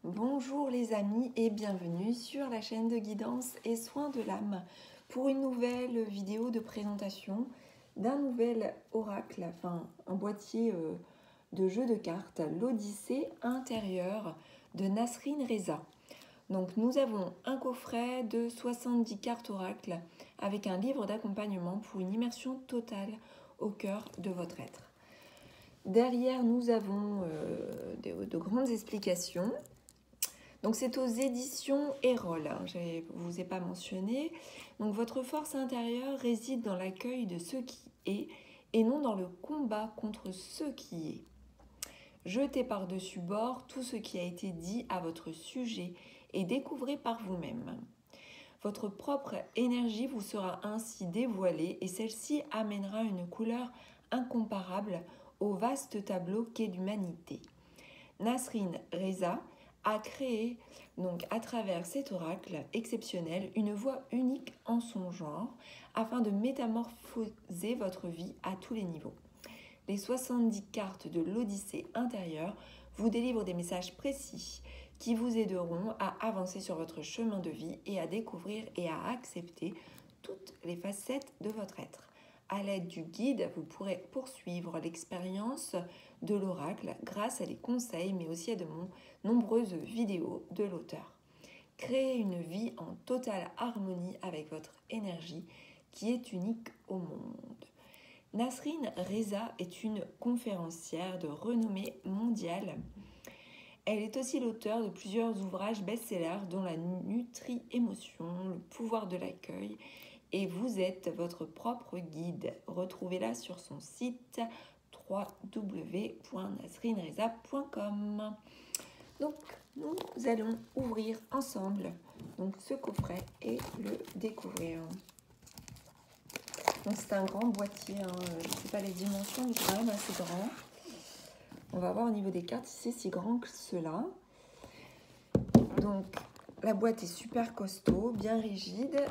Bonjour les amis et bienvenue sur la chaîne de guidance et soins de l'âme pour une nouvelle vidéo de présentation d'un nouvel oracle, enfin un boîtier de jeu de cartes, l'Odyssée intérieure de Nasrin Reza. Donc nous avons un coffret de 70 cartes oracles avec un livre d'accompagnement pour une immersion totale au cœur de votre être. Derrière nous avons de grandes explications. Donc c'est aux éditions Erol, je ne vous ai pas mentionné. Donc votre force intérieure réside dans l'accueil de ce qui est et non dans le combat contre ce qui est. Jetez par-dessus bord tout ce qui a été dit à votre sujet et découvrez par vous-même. Votre propre énergie vous sera ainsi dévoilée et celle-ci amènera une couleur incomparable au vaste tableau qu'est l'humanité. Nasrin Reza a créé donc à travers cet oracle exceptionnel une voie unique en son genre afin de métamorphoser votre vie à tous les niveaux. Les 70 cartes de l'Odyssée intérieure vous délivrent des messages précis qui vous aideront à avancer sur votre chemin de vie et à découvrir et à accepter toutes les facettes de votre être. À l'aide du guide, vous pourrez poursuivre l'expérience de l'oracle grâce à des conseils, mais aussi à de nombreuses vidéos de l'auteur. Créez une vie en totale harmonie avec votre énergie qui est unique au monde. Nasrin Reza est une conférencière de renommée mondiale. Elle est aussi l'auteure de plusieurs ouvrages best-sellers dont la Nutri-Émotion, le pouvoir de l'accueil et vous êtes votre propre guide. Retrouvez-la sur son site www.nasrinreza.com. Donc nous allons ouvrir ensemble donc, ce coffret et le découvrir. Donc c'est un grand boîtier, je ne sais pas les dimensions, mais c'est quand même assez grand. On va voir au niveau des cartes si c'est si grand que cela. Donc la boîte est super costaud, bien rigide.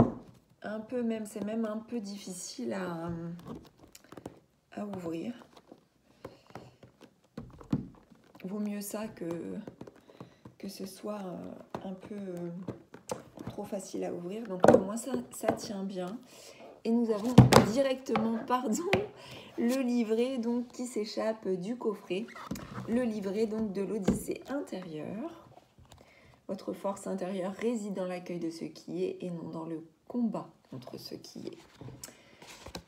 C'est même un peu difficile à ouvrir. Vaut mieux ça que ce soit un peu trop facile à ouvrir. Donc au moins ça tient bien. Et nous avons directement, le livret donc, qui s'échappe du coffret. Le livret donc, de l'Odyssée intérieure. Votre force intérieure réside dans l'accueil de ce qui est et non dans le combat contre ce qui est.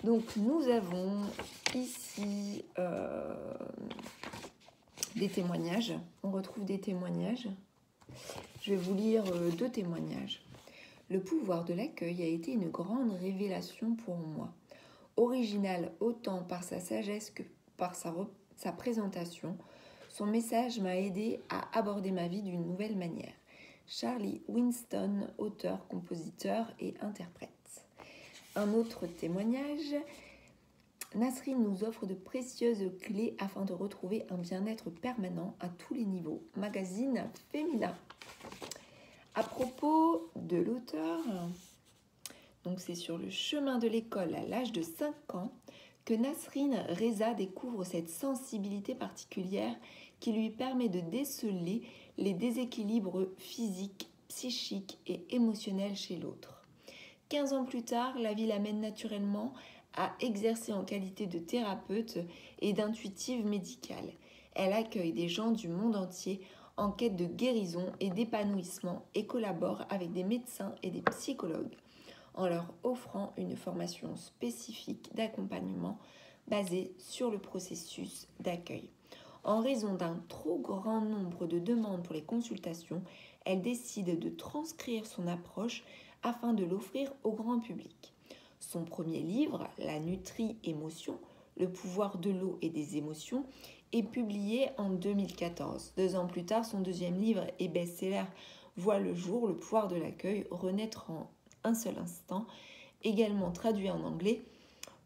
Donc nous avons ici des témoignages. On retrouve des témoignages. Je vais vous lire 2 témoignages. Le pouvoir de l'accueil a été une grande révélation pour moi. Original autant par sa sagesse que par sa présentation, son message m'a aidé à aborder ma vie d'une nouvelle manière. Charlie Winston, auteur, compositeur et interprète. Un autre témoignage. Nasrin nous offre de précieuses clés afin de retrouver un bien-être permanent à tous les niveaux. Magazine féminin. À propos de l'auteur, donc c'est sur le chemin de l'école à l'âge de 5 ans que Nasrin Reza découvre cette sensibilité particulière qui lui permet de déceler les déséquilibres physiques, psychiques et émotionnels chez l'autre. 15 ans plus tard, la vie l'amène naturellement à exercer en qualité de thérapeute et d'intuitive médicale. Elle accueille des gens du monde entier en quête de guérison et d'épanouissement et collabore avec des médecins et des psychologues en leur offrant une formation spécifique d'accompagnement basée sur le processus d'accueil. En raison d'un trop grand nombre de demandes pour les consultations, elle décide de transcrire son approche afin de l'offrir au grand public. Son premier livre, La Nutri-Émotion, le pouvoir de l'eau et des émotions, est publié en 2014. 2 ans plus tard, son deuxième livre et best-seller voit le jour, Le pouvoir de l'accueil, renaître en un seul instant, également traduit en anglais,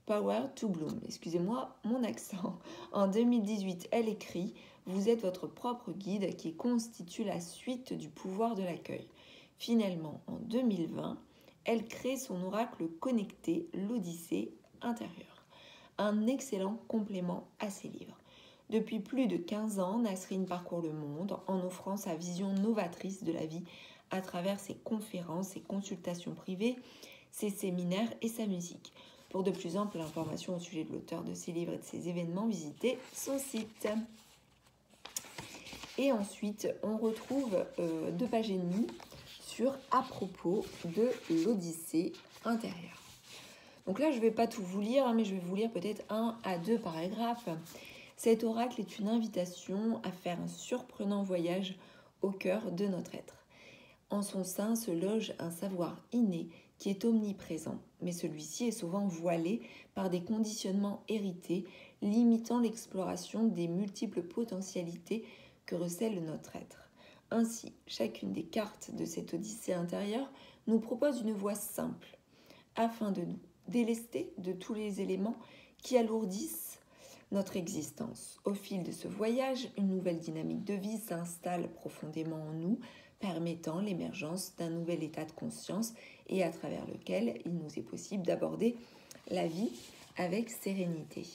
Power to Bloom. Excusez-moi mon accent. En 2018, elle écrit « Vous êtes votre propre guide qui constitue la suite du pouvoir de l'accueil ». Finalement, en 2020, elle crée son oracle connecté, l'Odyssée intérieure. Un excellent complément à ses livres. Depuis plus de 15 ans, Nasrine parcourt le monde en offrant sa vision novatrice de la vie à travers ses conférences, ses consultations privées, ses séminaires et sa musique. Pour de plus amples informations au sujet de l'auteur de ses livres et de ses événements, visitez son site. Et ensuite, on retrouve 2 pages et demie sur à propos de l'Odyssée intérieure. Donc là, je ne vais pas tout vous lire, mais je vais vous lire peut-être 1 à 2 paragraphes. Cet oracle est une invitation à faire un surprenant voyage au cœur de notre être. En son sein se loge un savoir inné qui est omniprésent, mais celui-ci est souvent voilé par des conditionnements hérités, limitant l'exploration des multiples potentialités que recèle notre être. Ainsi, chacune des cartes de cette odyssée intérieure nous propose une voie simple, afin de nous délester de tous les éléments qui alourdissent notre existence. Au fil de ce voyage, une nouvelle dynamique de vie s'installe profondément en nous, permettant l'émergence d'un nouvel état de conscience et à travers lequel il nous est possible d'aborder la vie avec sérénité.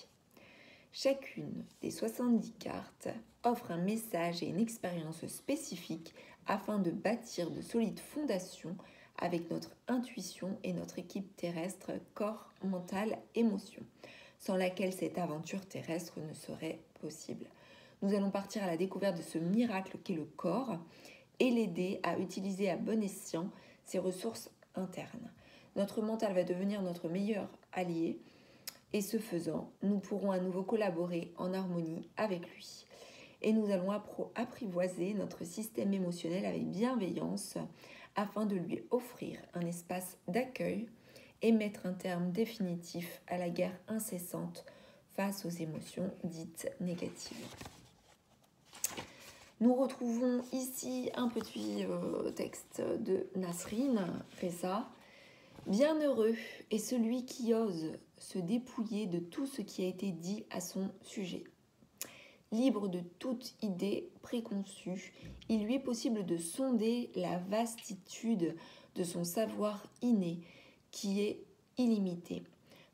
Chacune des 70 cartes offre un message et une expérience spécifiques afin de bâtir de solides fondations avec notre intuition et notre équipe terrestre, corps, mental, émotion, sans laquelle cette aventure terrestre ne serait possible. Nous allons partir à la découverte de ce miracle qu'est le corps et l'aider à utiliser à bon escient ses ressources internes. Notre mental va devenir notre meilleur allié et ce faisant, nous pourrons à nouveau collaborer en harmonie avec lui. Et nous allons apprivoiser notre système émotionnel avec bienveillance afin de lui offrir un espace d'accueil et mettre un terme définitif à la guerre incessante face aux émotions dites négatives. Nous retrouvons ici un petit texte de Nasrine Reza. Bienheureux est celui qui ose se dépouiller de tout ce qui a été dit à son sujet. Libre de toute idée préconçue, il lui est possible de sonder la vastitude de son savoir inné qui est illimité.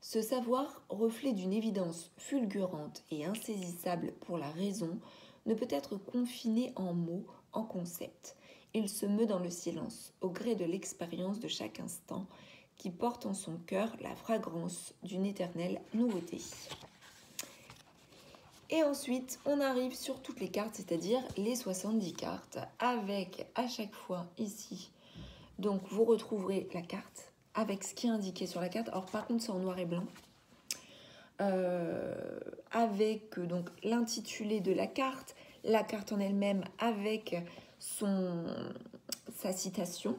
Ce savoir, reflet d'une évidence fulgurante et insaisissable pour la raison, ne peut être confiné en mots, en concepts. Il se meut dans le silence, au gré de l'expérience de chaque instant, qui porte en son cœur la fragrance d'une éternelle nouveauté. Et ensuite, on arrive sur toutes les cartes, c'est-à-dire les 70 cartes, avec à chaque fois ici, donc vous retrouverez la carte avec ce qui est indiqué sur la carte. Alors par contre, c'est en noir et blanc. Avec donc l'intitulé de la carte en elle-même avec sa citation.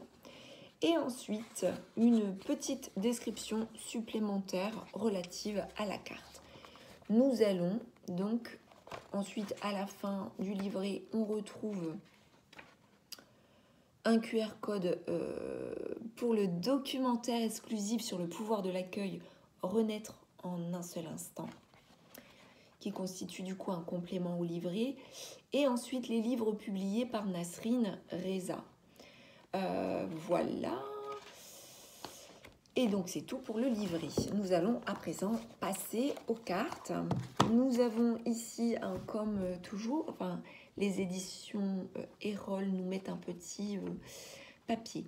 Et ensuite, une petite description supplémentaire relative à la carte. Nous allons donc, ensuite, à la fin du livret, on retrouve un QR code pour le documentaire exclusif sur le pouvoir de l'accueil, Renaître en un seul instant, qui constitue du coup un complément au livret. Et ensuite, les livres publiés par Nasrine Reza. Voilà. Et donc c'est tout pour le livret. Nous allons à présent passer aux cartes. Nous avons ici, comme toujours, les éditions Erol nous mettent un petit papier.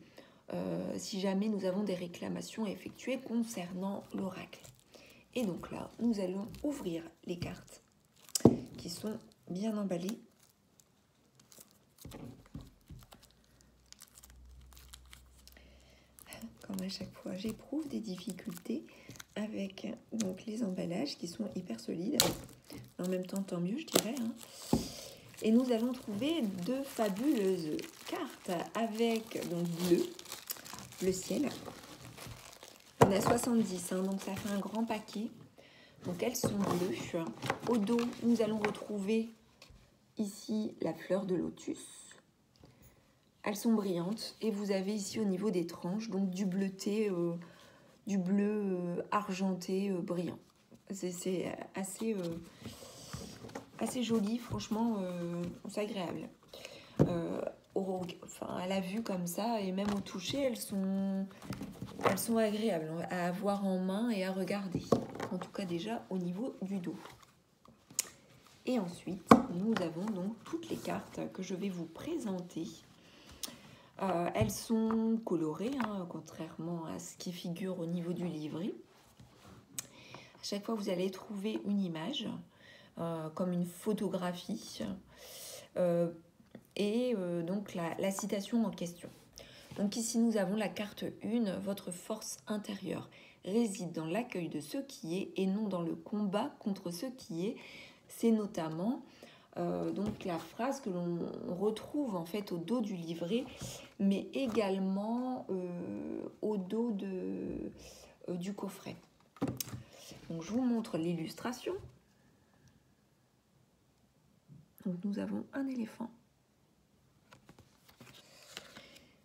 Si jamais nous avons des réclamations à effectuer concernant l'oracle. Et donc là, nous allons ouvrir les cartes qui sont bien emballées. Comme à chaque fois, j'éprouve des difficultés avec donc, les emballages qui sont hyper solides. En même temps, tant mieux, je dirais. Et nous allons trouver 2 fabuleuses cartes avec donc bleu, le ciel. On a 70, donc ça fait un grand paquet. Donc elles sont bleues. Au dos, nous allons retrouver ici la fleur de lotus. Elles sont brillantes et vous avez ici au niveau des tranches donc du bleuté, du bleu argenté brillant. C'est assez joli, franchement, c'est agréable. À la vue comme ça et même au toucher, elles sont agréables à avoir en main et à regarder. En tout cas déjà au niveau du dos. Et ensuite, nous avons donc toutes les cartes que je vais vous présenter. Elles sont colorées, hein, contrairement à ce qui figure au niveau du livret. À chaque fois, vous allez trouver une image, comme une photographie, donc la citation en question. Donc ici, nous avons la carte 1, votre force intérieure réside dans l'accueil de ce qui est et non dans le combat contre ce qui est. C'est notamment donc la phrase que l'on retrouve en fait au dos du livret, mais également au dos du coffret. Donc je vous montre l'illustration. Donc nous avons un éléphant.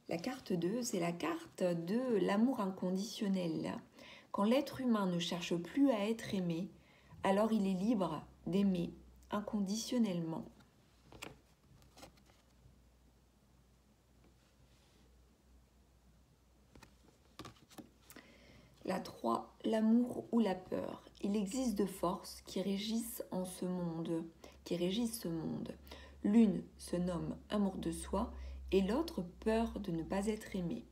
La carte 2, c'est la carte de l'amour inconditionnel. Quand l'être humain ne cherche plus à être aimé, alors il est libre d'aimer inconditionnellement. La 3, l'amour ou la peur. Il existe deux forces qui régissent ce monde. L'une se nomme amour de soi et l'autre peur de ne pas être aimé.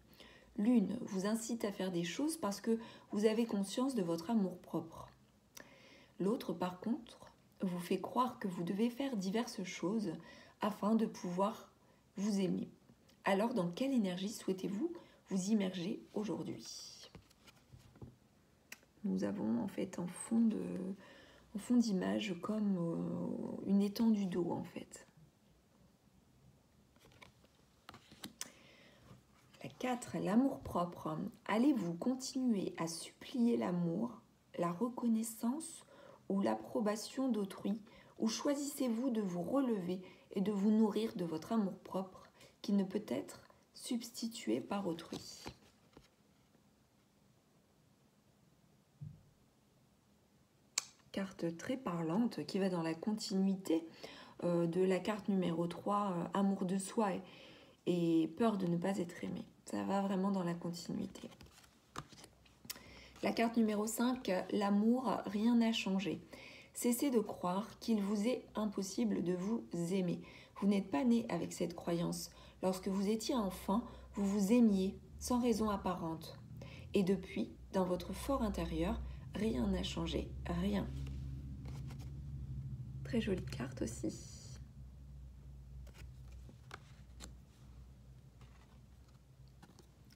L'une vous incite à faire des choses parce que vous avez conscience de votre amour-propre. L'autre, par contre, vous fait croire que vous devez faire diverses choses afin de pouvoir vous aimer. Alors, dans quelle énergie souhaitez-vous vous immerger aujourd'hui ? Nous avons en fait en fond d'image comme une étendue d'eau en fait. La 4, l'amour-propre. Allez-vous continuer à supplier l'amour, la reconnaissance ou l'approbation d'autrui, ou choisissez-vous de vous relever et de vous nourrir de votre amour-propre qui ne peut être substitué par autrui ? Carte très parlante qui va dans la continuité de la carte numéro 3, amour de soi et peur de ne pas être aimé. Ça va vraiment dans la continuité. La carte numéro 5, l'amour, rien n'a changé. Cessez de croire qu'il vous est impossible de vous aimer. Vous n'êtes pas né avec cette croyance. Lorsque vous étiez enfant, vous vous aimiez sans raison apparente. Et depuis, dans votre fort intérieur, rien n'a changé. Rien. Très jolie carte aussi.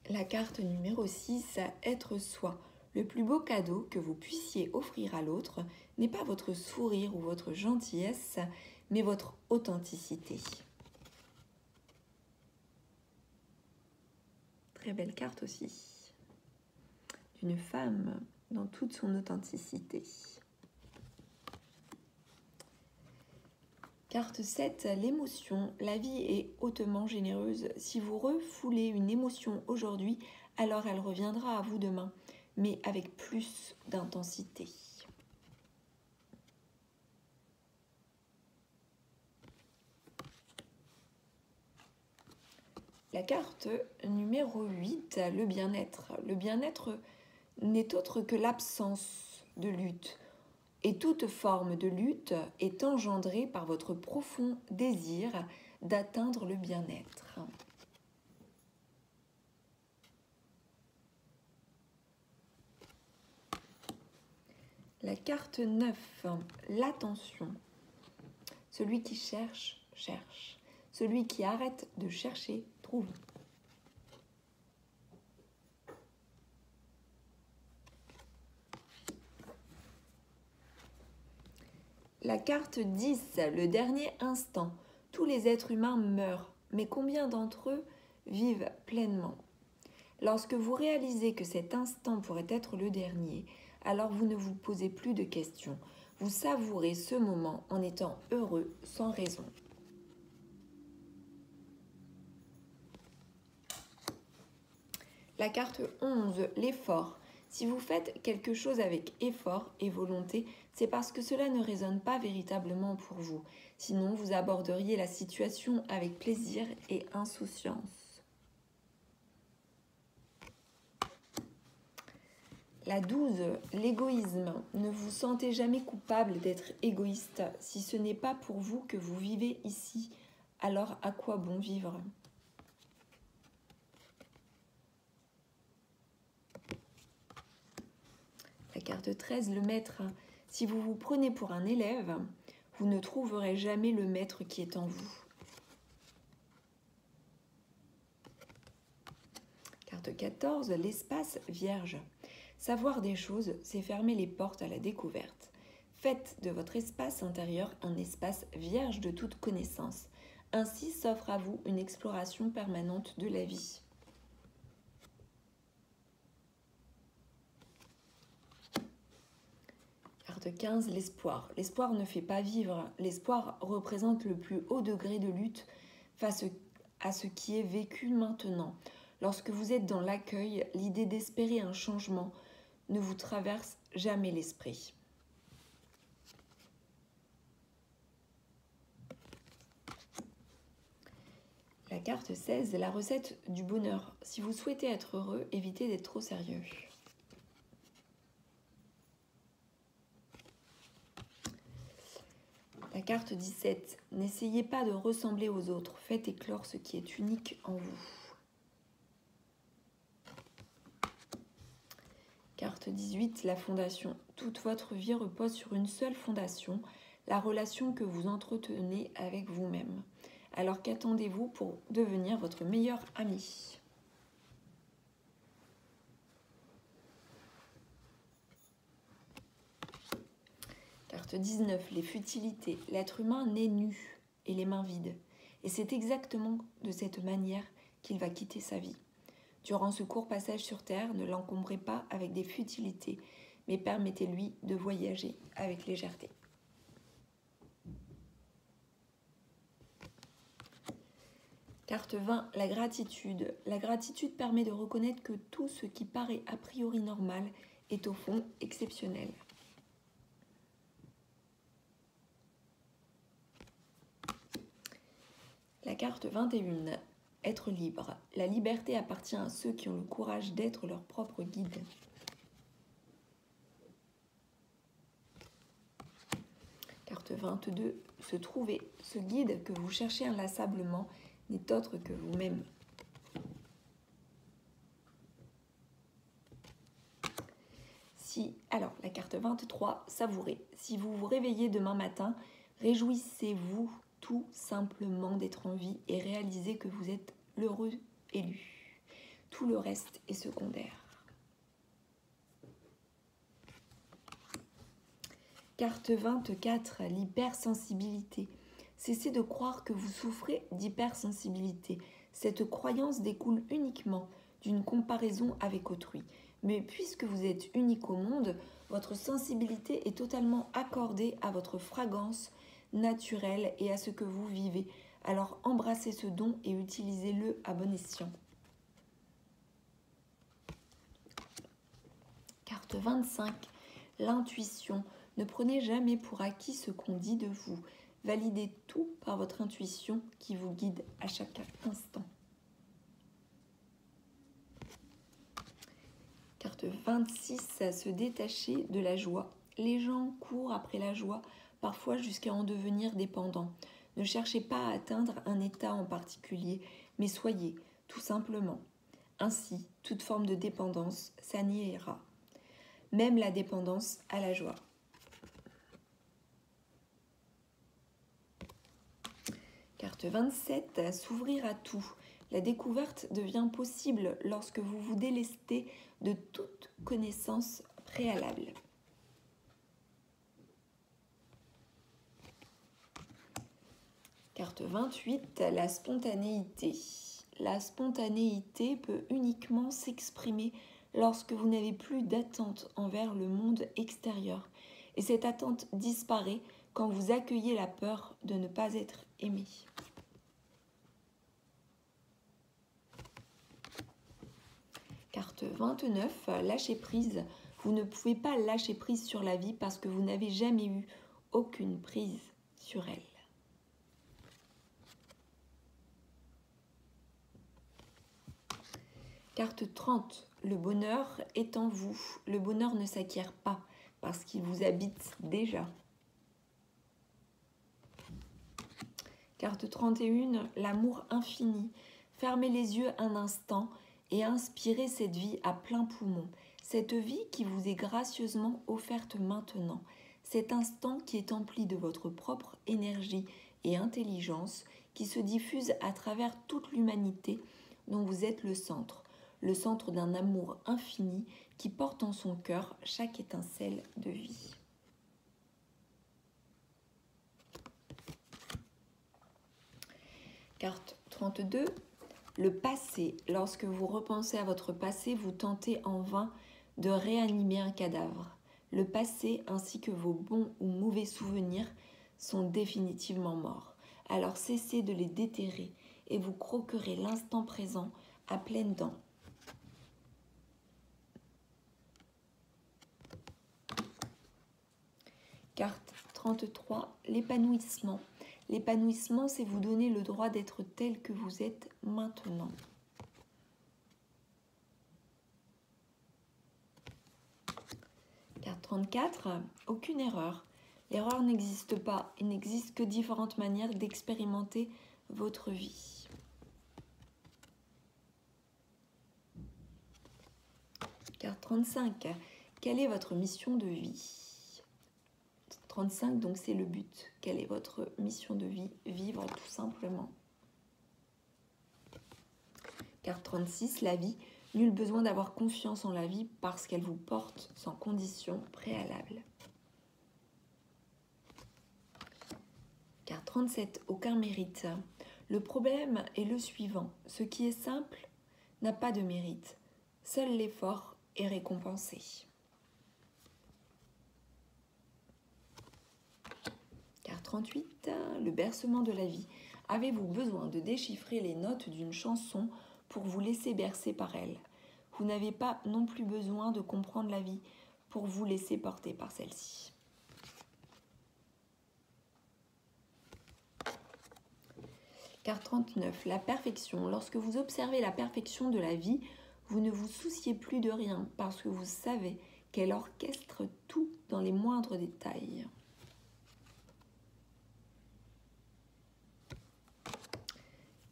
La carte numéro 6, être soi. Le plus beau cadeau que vous puissiez offrir à l'autre n'est pas votre sourire ou votre gentillesse, mais votre authenticité. Très belle carte aussi. D'une femme dans toute son authenticité. Carte 7, l'émotion. La vie est hautement généreuse. Si vous refoulez une émotion aujourd'hui, alors elle reviendra à vous demain, mais avec plus d'intensité. La carte numéro 8, le bien-être. Le bien-être n'est autre que l'absence de lutte. Et toute forme de lutte est engendrée par votre profond désir d'atteindre le bien-être. La carte 9, l'attention. Celui qui cherche, cherche. Celui qui arrête de chercher, trouve. La carte 10, le dernier instant. Tous les êtres humains meurent, mais combien d'entre eux vivent pleinement ? Lorsque vous réalisez que cet instant pourrait être le dernier, alors vous ne vous posez plus de questions. Vous savourez ce moment en étant heureux sans raison. La carte 11, l'effort. Si vous faites quelque chose avec effort et volonté, c'est parce que cela ne résonne pas véritablement pour vous. Sinon, vous aborderiez la situation avec plaisir et insouciance. La 12, l'égoïsme. Ne vous sentez jamais coupable d'être égoïste. Si ce n'est pas pour vous que vous vivez ici, alors à quoi bon vivre? La carte 13, le maître. Si vous vous prenez pour un élève, vous ne trouverez jamais le maître qui est en vous. Carte 14, l'espace vierge. Savoir des choses, c'est fermer les portes à la découverte. Faites de votre espace intérieur un espace vierge de toute connaissance. Ainsi s'offre à vous une exploration permanente de la vie. Carte 15, l'espoir. L'espoir ne fait pas vivre. L'espoir représente le plus haut degré de lutte face à ce qui est vécu maintenant. Lorsque vous êtes dans l'accueil, l'idée d'espérer un changement ne vous traverse jamais l'esprit. La carte 16, la recette du bonheur. Si vous souhaitez être heureux, évitez d'être trop sérieux. La carte 17, n'essayez pas de ressembler aux autres, faites éclore ce qui est unique en vous. Carte 18, la fondation. Toute votre vie repose sur une seule fondation, la relation que vous entretenez avec vous-même. Alors qu'attendez-vous pour devenir votre meilleur ami? Carte 19, les futilités. L'être humain naît nu et les mains vides. Et c'est exactement de cette manière qu'il va quitter sa vie. Durant ce court passage sur Terre, ne l'encombrez pas avec des futilités, mais permettez-lui de voyager avec légèreté. Carte 20, la gratitude. La gratitude permet de reconnaître que tout ce qui paraît a priori normal est au fond exceptionnel. La carte 21, être libre. La liberté appartient à ceux qui ont le courage d'être leur propre guide. Carte 22, se trouver. Ce guide que vous cherchez inlassablement n'est autre que vous-même. Alors, la carte 23, savourer. Si vous vous réveillez demain matin, réjouissez-vous tout simplement d'être en vie et réalisez que vous êtes l'heureux élu. Tout le reste est secondaire. Carte 24, l'hypersensibilité. Cessez de croire que vous souffrez d'hypersensibilité. Cette croyance découle uniquement d'une comparaison avec autrui. Mais puisque vous êtes unique au monde, votre sensibilité est totalement accordée à votre fragrance naturelle et à ce que vous vivez. Alors embrassez ce don et utilisez-le à bon escient. Carte 25, l'intuition. Ne prenez jamais pour acquis ce qu'on dit de vous. Validez tout par votre intuition qui vous guide à chaque instant. Carte 26, se détacher de la joie. Les gens courent après la joie, parfois jusqu'à en devenir dépendants. Ne cherchez pas à atteindre un état en particulier, mais soyez, tout simplement. Ainsi, toute forme de dépendance s'annihilera. Même la dépendance à la joie. Carte 27, s'ouvrir à tout. La découverte devient possible lorsque vous vous délestez de toute connaissance préalable. Carte 28, la spontanéité. La spontanéité peut uniquement s'exprimer lorsque vous n'avez plus d'attente envers le monde extérieur. Et cette attente disparaît quand vous accueillez la peur de ne pas être aimé. Carte 29, lâcher prise. Vous ne pouvez pas lâcher prise sur la vie parce que vous n'avez jamais eu aucune prise sur elle. Carte 30, le bonheur est en vous. Le bonheur ne s'acquiert pas parce qu'il vous habite déjà. Carte 31, l'amour infini. Fermez les yeux un instant et inspirez cette vie à plein poumon. Cette vie qui vous est gracieusement offerte maintenant. Cet instant qui est empli de votre propre énergie et intelligence qui se diffuse à travers toute l'humanité dont vous êtes le centre d'un amour infini qui porte en son cœur chaque étincelle de vie. Carte 32, le passé. Lorsque vous repensez à votre passé, vous tentez en vain de réanimer un cadavre. Le passé ainsi que vos bons ou mauvais souvenirs sont définitivement morts. Alors cessez de les déterrer et vous croquerez l'instant présent à pleines dents. Carte 33, l'épanouissement. L'épanouissement, c'est vous donner le droit d'être tel que vous êtes maintenant. Carte 34, aucune erreur. L'erreur n'existe pas, il n'existe que différentes manières d'expérimenter votre vie. Carte 35, quelle est votre mission de vie ? 35, donc c'est le but. Quelle est votre mission de vie ? Vivre tout simplement. Carte 36, la vie. Nul besoin d'avoir confiance en la vie parce qu'elle vous porte sans condition préalable. Carte 37, aucun mérite. Le problème est le suivant. Ce qui est simple n'a pas de mérite. Seul l'effort est récompensé. Carte 38, le bercement de la vie. Avez-vous besoin de déchiffrer les notes d'une chanson pour vous laisser bercer par elle ? Vous n'avez pas non plus besoin de comprendre la vie pour vous laisser porter par celle-ci. Carte 39, la perfection. Lorsque vous observez la perfection de la vie, vous ne vous souciez plus de rien parce que vous savez qu'elle orchestre tout dans les moindres détails.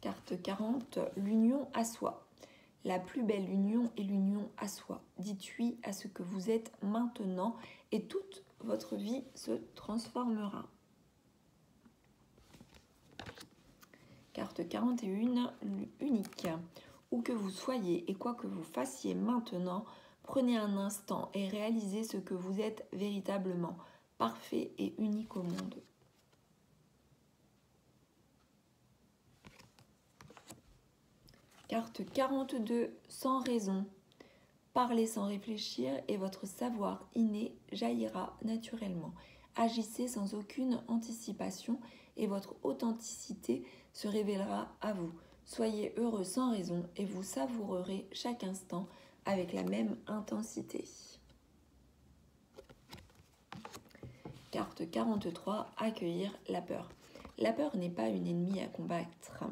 Carte 40, l'union à soi. La plus belle union est l'union à soi. Dites oui à ce que vous êtes maintenant et toute votre vie se transformera. Carte 41, unique. Où que vous soyez et quoi que vous fassiez maintenant, prenez un instant et réalisez ce que vous êtes véritablement, parfait et unique au monde. Carte 42, sans raison. Parlez sans réfléchir et votre savoir inné jaillira naturellement. Agissez sans aucune anticipation et votre authenticité se révélera à vous. Soyez heureux sans raison et vous savourerez chaque instant avec la même intensité. Carte 43, accueillir la peur. La peur n'est pas une ennemie à combattre,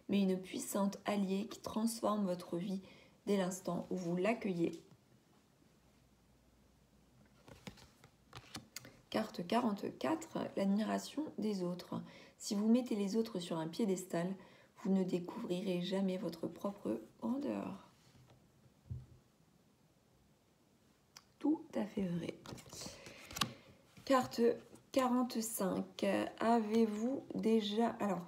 mais une puissante alliée qui transforme votre vie dès l'instant où vous l'accueillez. Carte 44, l'admiration des autres. Si vous mettez les autres sur un piédestal, vous ne découvrirez jamais votre propre grandeur. Tout à fait vrai. Carte 45, avez-vous déjà... Alors,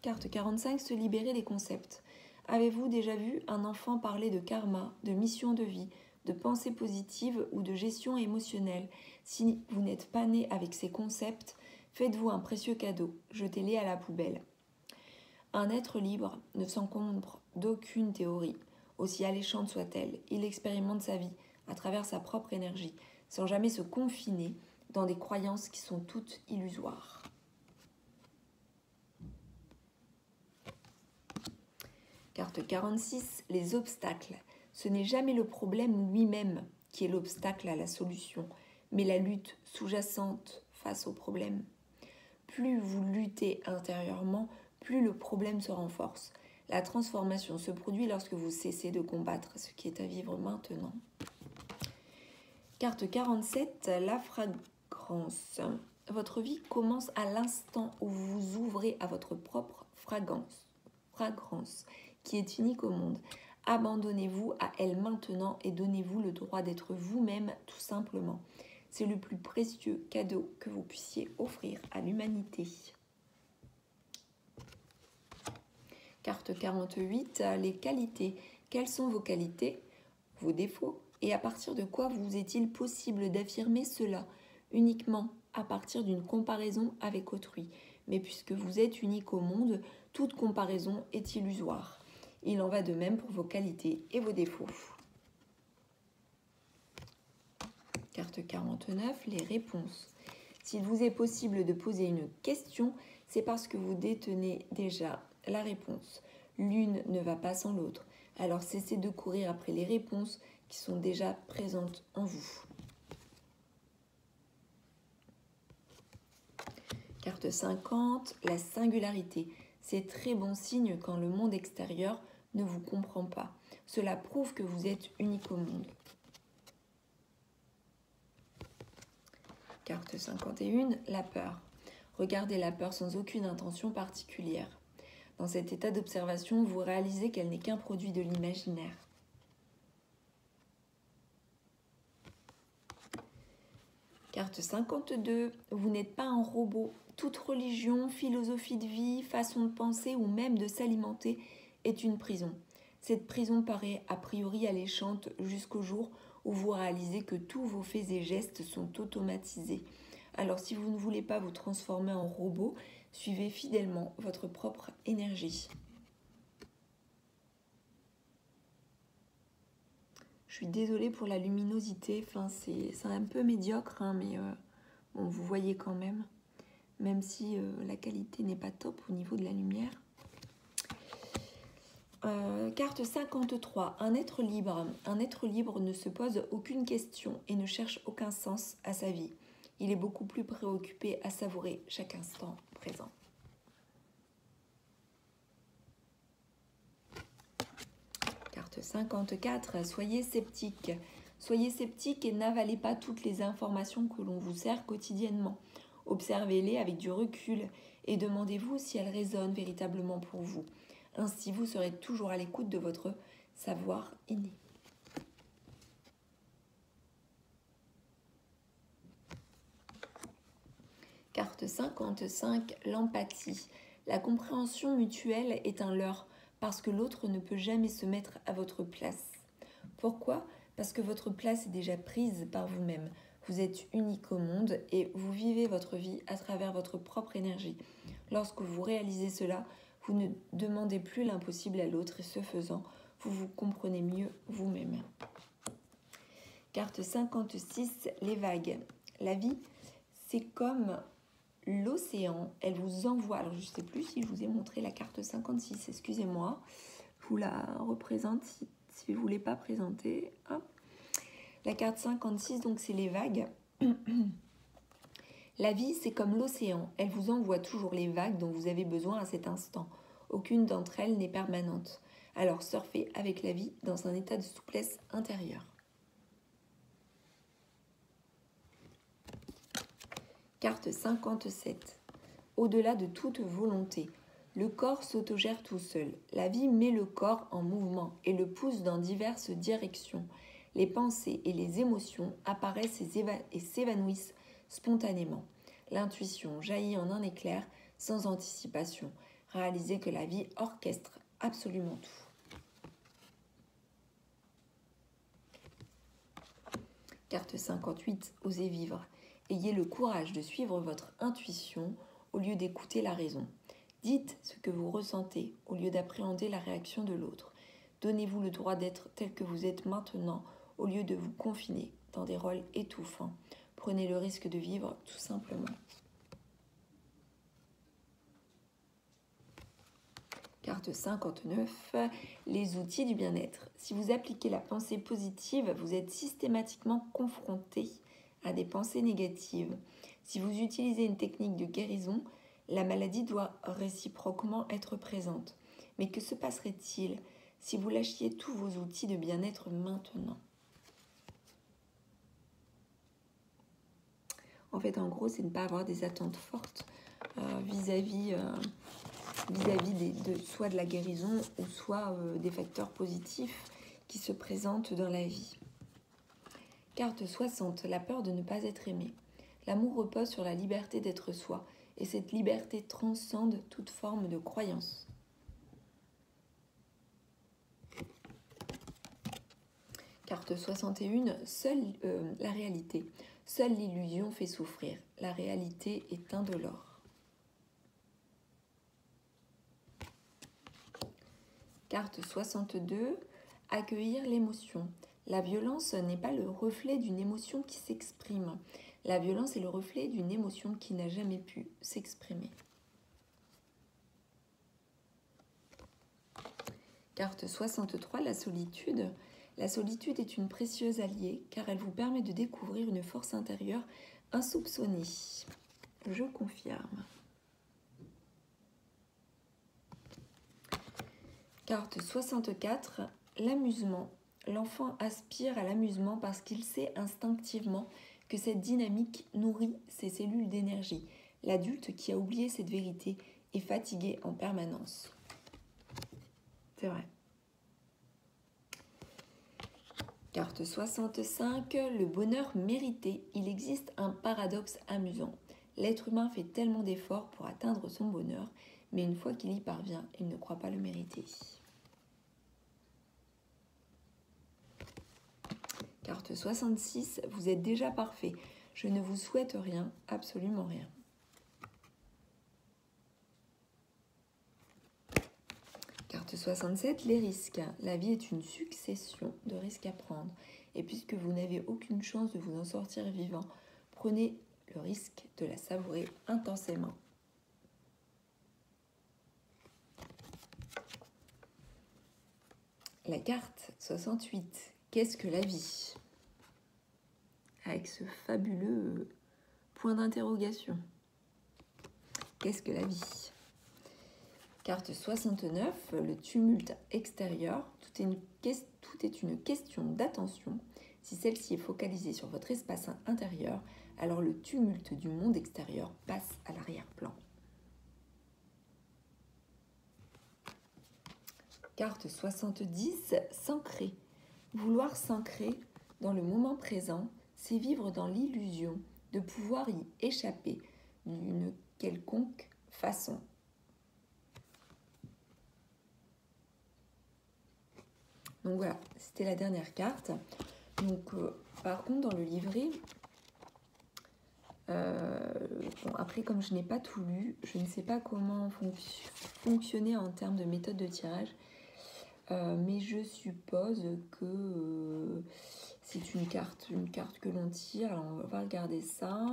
carte 45, se libérer des concepts. Avez-vous déjà vu un enfant parler de karma, de mission de vie, de pensée positive ou de gestion émotionnelle? Si vous n'êtes pas né avec ces concepts, faites-vous un précieux cadeau, jetez-les à la poubelle. Un être libre ne s'encombre d'aucune théorie, aussi alléchante soit-elle. Il expérimente sa vie à travers sa propre énergie, sans jamais se confiner dans des croyances qui sont toutes illusoires. Carte 46, les obstacles. Ce n'est jamais le problème lui-même qui est l'obstacle à la solution, mais la lutte sous-jacente face au problème. Plus vous luttez intérieurement, plus le problème se renforce. La transformation se produit lorsque vous cessez de combattre ce qui est à vivre maintenant. Carte 47, la fragrance. Votre vie commence à l'instant où vous vous ouvrez à votre propre fragrance, qui est unique au monde. Abandonnez-vous à elle maintenant et donnez-vous le droit d'être vous-même tout simplement. C'est le plus précieux cadeau que vous puissiez offrir à l'humanité. Carte 48, les qualités. Quelles sont vos qualités, vos défauts, et à partir de quoi vous est-il possible d'affirmer cela? Uniquement à partir d'une comparaison avec autrui. Mais puisque vous êtes unique au monde, toute comparaison est illusoire. Il en va de même pour vos qualités et vos défauts. Carte 49, les réponses. S'il vous est possible de poser une question, c'est parce que vous détenez déjà la réponse. L'une ne va pas sans l'autre. Alors cessez de courir après les réponses qui sont déjà présentes en vous. Carte 50, la singularité. C'est très bon signe quand le monde extérieur ne vous comprend pas. Cela prouve que vous êtes unique au monde. Carte 51, la peur. Regardez la peur sans aucune intention particulière. Dans cet état d'observation, vous réalisez qu'elle n'est qu'un produit de l'imaginaire. Carte 52, vous n'êtes pas un robot. Toute religion, philosophie de vie, façon de penser ou même de s'alimenter est une prison. Cette prison paraît a priori alléchante jusqu'au jour où vous réalisez que tous vos faits et gestes sont automatisés. Alors si vous ne voulez pas vous transformer en robot, suivez fidèlement votre propre énergie. Je suis désolée pour la luminosité, enfin, c'est un peu médiocre, hein, mais bon, vous voyez quand même si la qualité n'est pas top au niveau de la lumière. Carte 53, un être libre. Un être libre ne se pose aucune question et ne cherche aucun sens à sa vie. Il est beaucoup plus préoccupé à savourer chaque instant présent. Carte 54, soyez sceptique. Soyez sceptique et n'avalez pas toutes les informations que l'on vous sert quotidiennement. Observez-les avec du recul et demandez-vous si elles résonnent véritablement pour vous. Ainsi, vous serez toujours à l'écoute de votre savoir inné. Carte 55, l'empathie. La compréhension mutuelle est un leurre parce que l'autre ne peut jamais se mettre à votre place. Pourquoi ? Parce que votre place est déjà prise par vous-même. Vous êtes unique au monde et vous vivez votre vie à travers votre propre énergie. Lorsque vous réalisez cela, vous ne demandez plus l'impossible à l'autre et ce faisant, vous vous comprenez mieux vous-même. Carte 56, les vagues. La vie, c'est comme l'océan, elle vous envoie. Alors je ne sais plus si je vous ai montré la carte 56, excusez-moi. Je vous la représente si vous ne voulez pas présenter. Hop. La carte 56, donc c'est les vagues. La vie, c'est comme l'océan. Elle vous envoie toujours les vagues dont vous avez besoin à cet instant. Aucune d'entre elles n'est permanente. Alors surfez avec la vie dans un état de souplesse intérieure. Carte 57. Au-delà de toute volonté, le corps s'autogère tout seul. La vie met le corps en mouvement et le pousse dans diverses directions. Les pensées et les émotions apparaissent et s'évanouissent spontanément. L'intuition jaillit en un éclair sans anticipation. Réalisez que la vie orchestre absolument tout. Carte 58. Osez vivre. Ayez le courage de suivre votre intuition au lieu d'écouter la raison. Dites ce que vous ressentez au lieu d'appréhender la réaction de l'autre. Donnez-vous le droit d'être tel que vous êtes maintenant au lieu de vous confiner dans des rôles étouffants. Prenez le risque de vivre tout simplement. Carte 59, les outils du bien-être. Si vous appliquez la pensée positive, vous êtes systématiquement confronté à des pensées négatives. Si vous utilisez une technique de guérison, la maladie doit réciproquement être présente. Mais que se passerait-il si vous lâchiez tous vos outils de bien-être maintenant? En fait, en gros, c'est ne pas avoir des attentes fortes vis-à-vis soit de la guérison ou soit des facteurs positifs qui se présentent dans la vie. Carte 60, la peur de ne pas être aimé. L'amour repose sur la liberté d'être soi, et cette liberté transcende toute forme de croyance. Carte 61, la réalité. Seule l'illusion fait souffrir. La réalité est indolore. Carte 62, accueillir l'émotion. La violence n'est pas le reflet d'une émotion qui s'exprime. La violence est le reflet d'une émotion qui n'a jamais pu s'exprimer. Carte 63, la solitude. La solitude est une précieuse alliée car elle vous permet de découvrir une force intérieure insoupçonnée. Je confirme. Carte 64, l'amusement. L'enfant aspire à l'amusement parce qu'il sait instinctivement que cette dynamique nourrit ses cellules d'énergie. L'adulte qui a oublié cette vérité est fatigué en permanence. C'est vrai. Carte 65, le bonheur mérité. Il existe un paradoxe amusant. L'être humain fait tellement d'efforts pour atteindre son bonheur, mais une fois qu'il y parvient, il ne croit pas le mériter. Carte 66, vous êtes déjà parfait. Je ne vous souhaite rien, absolument rien. Carte 67, les risques. La vie est une succession de risques à prendre. Et puisque vous n'avez aucune chance de vous en sortir vivant, prenez le risque de la savourer intensément. La carte 68, qu'est-ce que la vie? Avec ce fabuleux point d'interrogation. Qu'est-ce que la vie? Carte 69, le tumulte extérieur. Tout est une question d'attention. Si celle-ci est focalisée sur votre espace intérieur, alors le tumulte du monde extérieur passe à l'arrière-plan. Carte 70, s'ancrer. Vouloir s'ancrer dans le moment présent, c'est vivre dans l'illusion de pouvoir y échapper d'une quelconque façon. Donc voilà, c'était la dernière carte. Donc par contre, dans le livret, après comme je n'ai pas tout lu, je ne sais pas comment fonctionner en termes de méthode de tirage. Mais je suppose que c'est une carte que l'on tire. Alors on va regarder ça.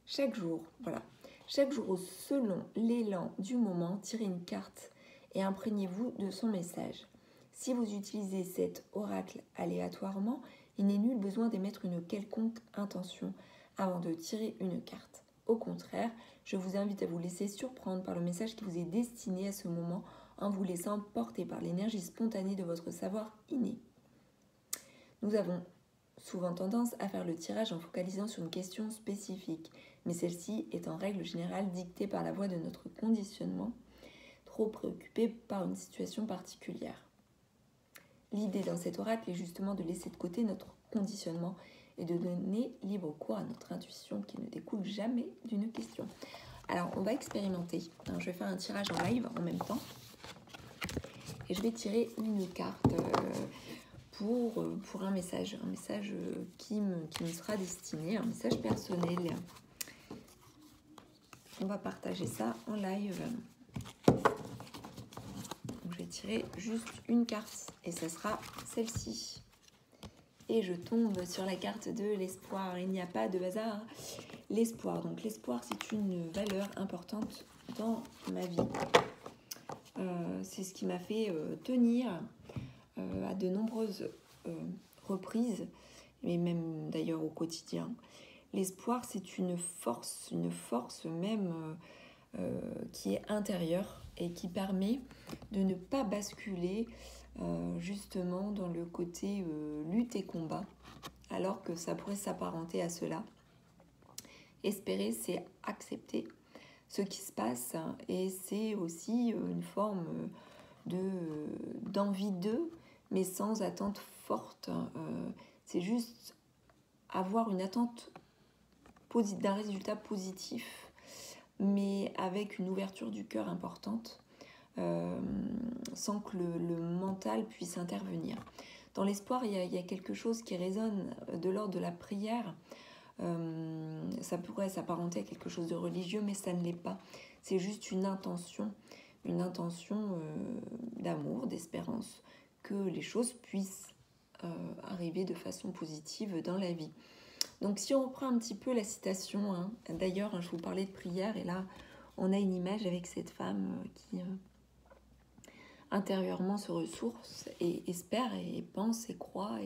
Chaque jour, voilà. Chaque jour, selon l'élan du moment, tirez une carte et imprégnez-vous de son message. Si vous utilisez cet oracle aléatoirement, il n'est nul besoin d'émettre une quelconque intention avant de tirer une carte. Au contraire, je vous invite à vous laisser surprendre par le message qui vous est destiné à ce moment en vous laissant porter par l'énergie spontanée de votre savoir inné. Nous avons souvent tendance à faire le tirage en focalisant sur une question spécifique, mais celle-ci est en règle générale dictée par la voie de notre conditionnement, trop préoccupé par une situation particulière. L'idée dans cet oracle est justement de laisser de côté notre conditionnement et de donner libre cours à notre intuition qui ne découle jamais d'une question. Alors, on va expérimenter. Je vais faire un tirage en live en même temps. Et je vais tirer une carte pour un message qui me sera destiné, un message personnel. On va partager ça en live. Donc, je vais tirer juste une carte et ce sera celle-ci. Et je tombe sur la carte de l'espoir. Il n'y a pas de hasard. L'espoir. Donc l'espoir, c'est une valeur importante dans ma vie. C'est ce qui m'a fait tenir à de nombreuses reprises, mais même d'ailleurs au quotidien. L'espoir, c'est une force même qui est intérieur et qui permet de ne pas basculer justement dans le côté lutte et combat, alors que ça pourrait s'apparenter à cela. Espérer, c'est accepter ce qui se passe et c'est aussi une forme d'envie d'eux, mais sans attente forte. C'est juste avoir une attente d'un résultat positif, mais avec une ouverture du cœur importante, sans que le mental puisse intervenir. Dans l'espoir, il y a quelque chose qui résonne de l'ordre de la prière. Ça pourrait s'apparenter à quelque chose de religieux, mais ça ne l'est pas. C'est juste une intention d'amour, d'espérance, que les choses puissent arriver de façon positive dans la vie. Donc si on reprend un petit peu la citation, d'ailleurs je vous parlais de prière et là on a une image avec cette femme qui intérieurement se ressource et espère et pense et croit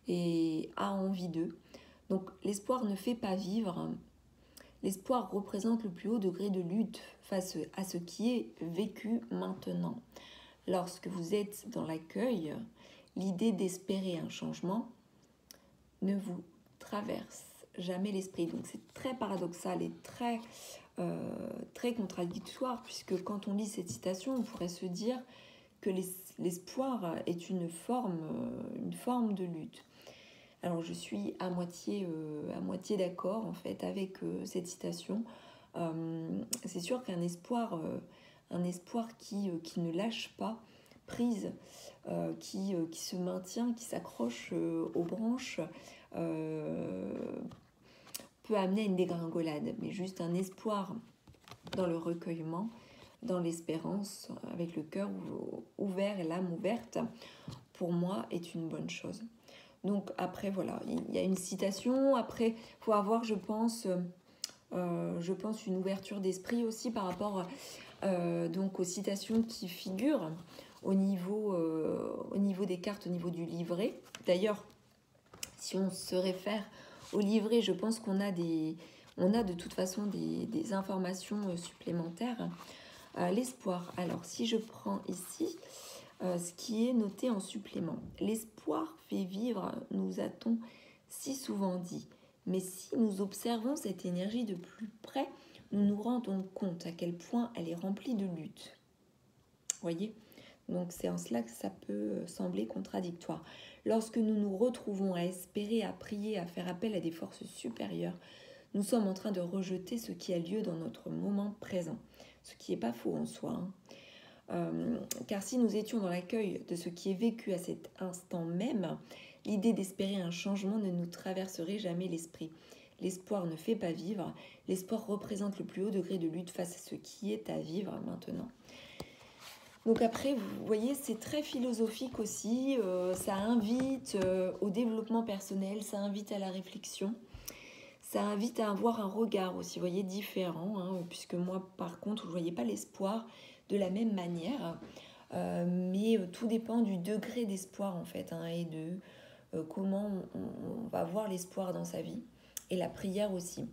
et a envie d'eux. Donc l'espoir ne fait pas vivre. L'espoir représente le plus haut degré de lutte face à ce qui est vécu maintenant. Lorsque vous êtes dans l'accueil, l'idée d'espérer un changement ne vous traverse jamais l'esprit. Donc c'est très paradoxal et très contradictoire, puisque quand on lit cette citation, on pourrait se dire que l'espoir est une forme de lutte. Alors je suis à moitié d'accord en fait avec cette citation. C'est sûr qu'un espoir qui ne lâche pas prise, qui se maintient, qui s'accroche aux branches, peut amener à une dégringolade. Mais juste un espoir dans le recueillement, dans l'espérance, avec le cœur ouvert et l'âme ouverte, pour moi, est une bonne chose. Donc après, voilà, il y a une citation. Après, il faut avoir, je pense, une ouverture d'esprit aussi par rapport donc aux citations qui figurent au niveau des cartes, au niveau du livret. D'ailleurs, si on se réfère au livret, je pense qu'on a de toute façon des informations supplémentaires. L'espoir. Alors, si je prends ici ce qui est noté en supplément. L'espoir fait vivre, nous a-t-on si souvent dit. Mais si nous observons cette énergie de plus près, nous nous rendons compte à quel point elle est remplie de lutte. Voyez ? Donc c'est en cela que ça peut sembler contradictoire. Lorsque nous nous retrouvons à espérer, à prier, à faire appel à des forces supérieures, nous sommes en train de rejeter ce qui a lieu dans notre moment présent. Ce qui n'est pas faux en soi. Car si nous étions dans l'accueil de ce qui est vécu à cet instant même, l'idée d'espérer un changement ne nous traverserait jamais l'esprit. L'espoir ne fait pas vivre, l'espoir représente le plus haut degré de lutte face à ce qui est à vivre maintenant. Donc après, vous voyez, c'est très philosophique aussi, ça invite au développement personnel, ça invite à la réflexion, ça invite à avoir un regard aussi, vous voyez, différent, puisque moi, par contre, je ne voyais pas l'espoir de la même manière, mais tout dépend du degré d'espoir en fait, et de comment on va voir l'espoir dans sa vie et la prière aussi.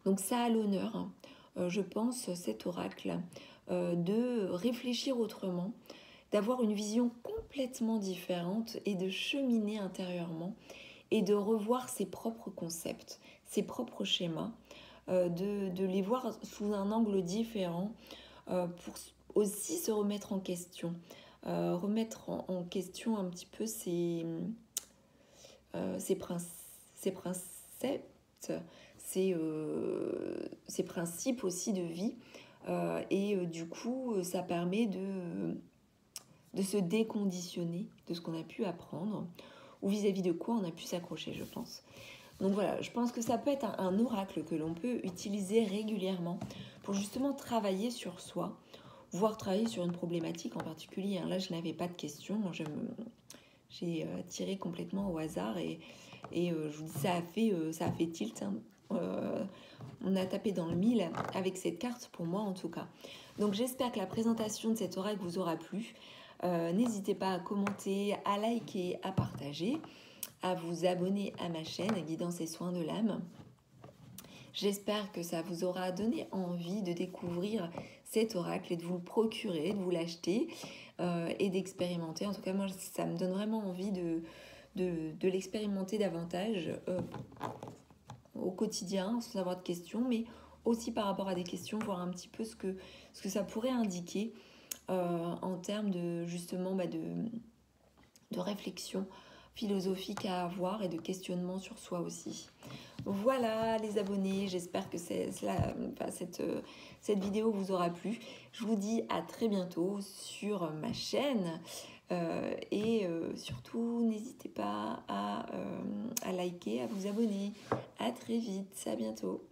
Donc ça a l'honneur, je pense, cet oracle, de réfléchir autrement, d'avoir une vision complètement différente et de cheminer intérieurement et de revoir ses propres concepts, ses propres schémas, de les voir sous un angle différent, pour aussi se remettre en question, remettre en question un petit peu ses préceptes, ses principes aussi de vie, et du coup ça permet de se déconditionner de ce qu'on a pu apprendre ou vis-à-vis de quoi on a pu s'accrocher, je pense. Donc voilà, je pense que ça peut être un oracle que l'on peut utiliser régulièrement pour justement travailler sur soi, voire travailler sur une problématique en particulier. Là, je n'avais pas de questions, j'ai tiré complètement au hasard et je vous dis, ça a fait tilt. On a tapé dans le mille avec cette carte, pour moi en tout cas. Donc j'espère que la présentation de cet oracle vous aura plu. N'hésitez pas à commenter, à liker, à partager, à vous abonner à ma chaîne Guidance et Soins de l'âme. J'espère que ça vous aura donné envie de découvrir cet oracle et de vous le procurer, de vous l'acheter et d'expérimenter. En tout cas, moi, ça me donne vraiment envie de l'expérimenter davantage au quotidien, sans avoir de questions, mais aussi par rapport à des questions, voir un petit peu ce que ça pourrait indiquer en termes de justement de réflexion philosophique à avoir et de questionnement sur soi aussi. Voilà les abonnés, j'espère que cette vidéo vous aura plu. Je vous dis à très bientôt sur ma chaîne et surtout n'hésitez pas à liker, à vous abonner. À très vite, à bientôt.